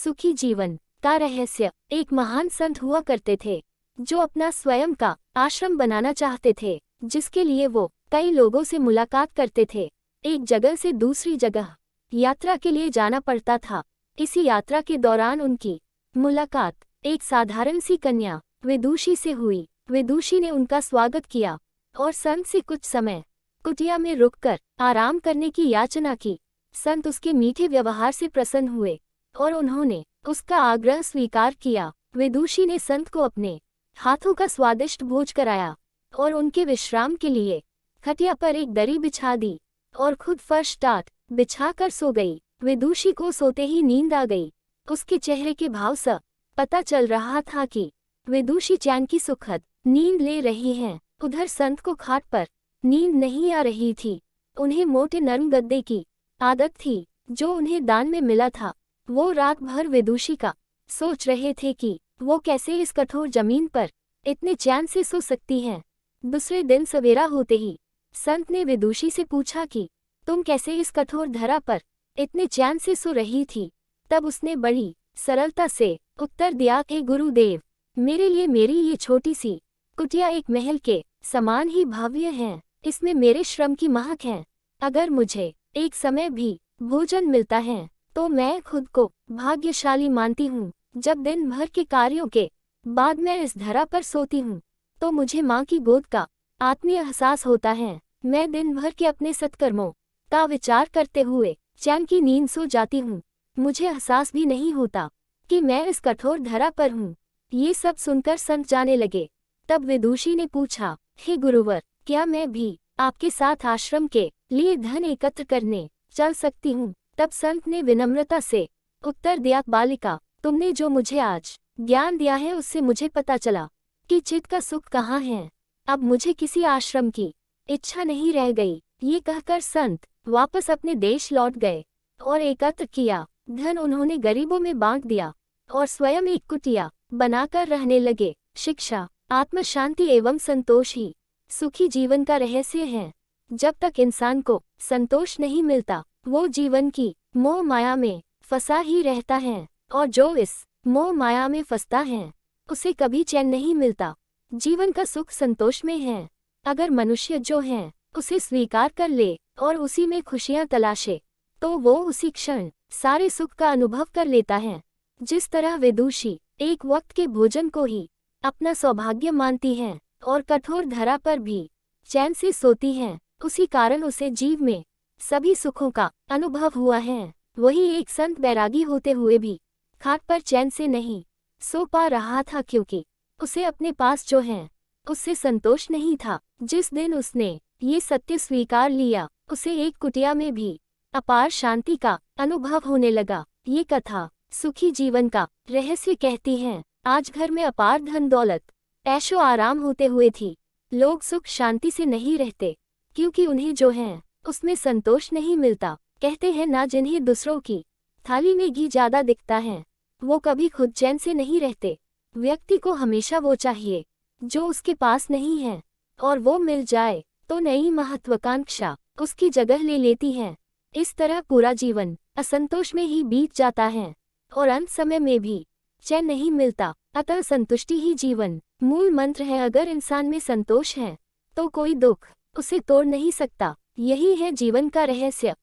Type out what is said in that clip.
सुखी जीवन का रहस्य। एक महान संत हुआ करते थे जो अपना स्वयं का आश्रम बनाना चाहते थे, जिसके लिए वो कई लोगों से मुलाकात करते थे। एक जगह से दूसरी जगह यात्रा के लिए जाना पड़ता था। इसी यात्रा के दौरान उनकी मुलाकात एक साधारण सी कन्या विदुषी से हुई। विदुषी ने उनका स्वागत किया और संत से कुछ समय कुटिया में रुककर आराम करने की याचना की। संत उसके मीठे व्यवहार से प्रसन्न हुए और उन्होंने उसका आग्रह स्वीकार किया। विदुषी ने संत को अपने हाथों का स्वादिष्ट भोज कराया और उनके विश्राम के लिए खटिया पर एक दरी बिछा दी और खुद फर्श टाट बिछाकर सो गई। विदुषी को सोते ही नींद आ गई। उसके चेहरे के भाव से पता चल रहा था कि विदुषी चैन की सुखद नींद ले रही हैं। उधर संत को खाट पर नींद नहीं आ रही थी। उन्हें मोटे नरम गद्दे की आदत थी जो उन्हें दान में मिला था। वो रात भर विदुषी का सोच रहे थे कि वो कैसे इस कठोर जमीन पर इतने चैन से सो सकती हैं। दूसरे दिन सवेरा होते ही संत ने विदुषी से पूछा कि तुम कैसे इस कठोर धरा पर इतने चैन से सो रही थी। तब उसने बड़ी सरलता से उत्तर दिया, हे गुरुदेव, मेरे लिए मेरी ये छोटी सी कुटिया एक महल के समान ही भव्य है। इसमें मेरे श्रम की महक है। अगर मुझे एक समय भी भोजन मिलता है तो मैं खुद को भाग्यशाली मानती हूँ। जब दिन भर के कार्यों के बाद मैं इस धरा पर सोती हूँ तो मुझे माँ की गोद का आत्मीय एहसास होता है। मैं दिन भर के अपने सत्कर्मों का विचार करते हुए चैन की नींद सो जाती हूँ। मुझे एहसास भी नहीं होता कि मैं इस कठोर धरा पर हूँ। ये सब सुनकर संत जाने लगे। तब विदुषी ने पूछा, हे गुरुवर, क्या मैं भी आपके साथ आश्रम के लिए धन एकत्र करने चल सकती हूँ। तब संत ने विनम्रता से उत्तर दिया, बालिका, तुमने जो मुझे आज ज्ञान दिया है उससे मुझे पता चला कि चित्त का सुख कहाँ है। अब मुझे किसी आश्रम की इच्छा नहीं रह गई। ये कहकर संत वापस अपने देश लौट गए और एकत्र किया धन उन्होंने गरीबों में बांट दिया और स्वयं एक कुटिया बनाकर रहने लगे। शिक्षा, आत्म शांति एवं संतोष ही सुखी जीवन का रहस्य है। जब तक इंसान को संतोष नहीं मिलता वो जीवन की मोह माया में फंसा ही रहता है, और जो इस मोह माया में फंसता है उसे कभी चैन नहीं मिलता। जीवन का सुख संतोष में है। अगर मनुष्य जो है उसे स्वीकार कर ले और उसी में खुशियां तलाशे तो वो उसी क्षण सारे सुख का अनुभव कर लेता है। जिस तरह विदुषी एक वक्त के भोजन को ही अपना सौभाग्य मानती है और कठोर धरा पर भी चैन से सोती है, उसी कारण उसे जीव में सभी सुखों का अनुभव हुआ है। वही एक संत बैरागी होते हुए भी खाट पर चैन से नहीं सो पा रहा था, क्योंकि उसे अपने पास जो है उससे संतोष नहीं था। जिस दिन उसने ये सत्य स्वीकार लिया उसे एक कुटिया में भी अपार शांति का अनुभव होने लगा। ये कथा सुखी जीवन का रहस्य कहती है। आज घर में अपार धन दौलत ऐशो आराम होते हुए थी लोग सुख शांति से नहीं रहते, क्योंकि उन्हें जो है उसमें संतोष नहीं मिलता। कहते हैं ना, जिन्हें दूसरों की थाली में घी ज्यादा दिखता है वो कभी खुद चैन से नहीं रहते। व्यक्ति को हमेशा वो चाहिए जो उसके पास नहीं है, और वो मिल जाए तो नई महत्वाकांक्षा उसकी जगह ले लेती है। इस तरह पूरा जीवन असंतोष में ही बीत जाता है और अंत समय में भी चैन नहीं मिलता। अतः संतुष्टि ही जीवन मूल मंत्र है। अगर इंसान में संतोष है तो कोई दुख उसे तोड़ नहीं सकता। यही है जीवन का रहस्य।